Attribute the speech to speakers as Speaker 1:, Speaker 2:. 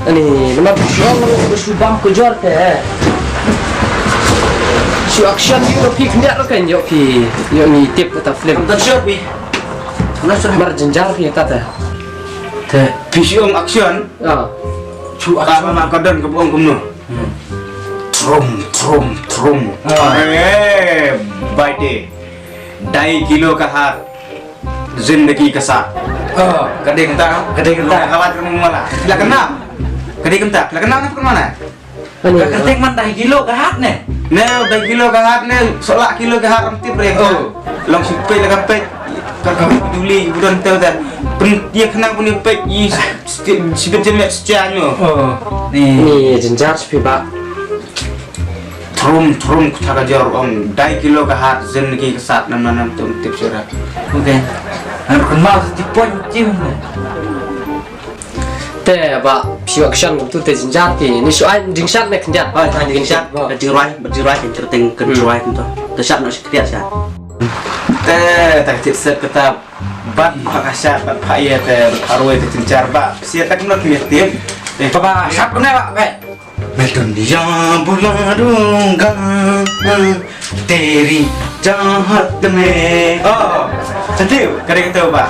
Speaker 1: Ani, nama siang bersubam kejar teh. Si action ni pi kendak kan yo pi. Yo ni tip kata film.
Speaker 2: Tak siap pi.
Speaker 1: Mana sudah berjenjar pi kata.
Speaker 2: Teh, visual action.
Speaker 1: Ah.
Speaker 2: Cu action nak kadan ke buang kumno. Trum. By day. 2 kilo ka hat. Zindagi ka sa. Kadang kenta khawatir mala. Lah kenap? Kadang kenta. Lah kenap nak mana?
Speaker 1: Ani.
Speaker 3: Ketik man 2 kilo ke hat ne.
Speaker 2: Ne 2 kilo ka hat ne, solak kilo ka hat amti pre. Long sipai la kapet. Kakak peduli budan tahu dah. Dia kena punya pet i sibet jemek sejarahnya.
Speaker 1: Ni jenjar pi ba.
Speaker 2: Trum kata jar om 2 kilo ka hat zindagi ka sa nam tip sira.
Speaker 3: Okey. Harus kenal di pon cim.
Speaker 1: Teh ba pi action tu teh jenjar pi. Ni soal jingsat ne kenjat.
Speaker 3: Jingsat. Berjirai certing kejuai tu. Tersap nak sekalian sah.
Speaker 2: Tak set kata bat pakasya bat paya teh arwah teh jenjar ba. Sia tak nak kreatif.
Speaker 3: Papa, siap kena pak, Pak.
Speaker 2: Melton dia bulan dunga teri jahat me. Oh, cantik. Kadang kata ba.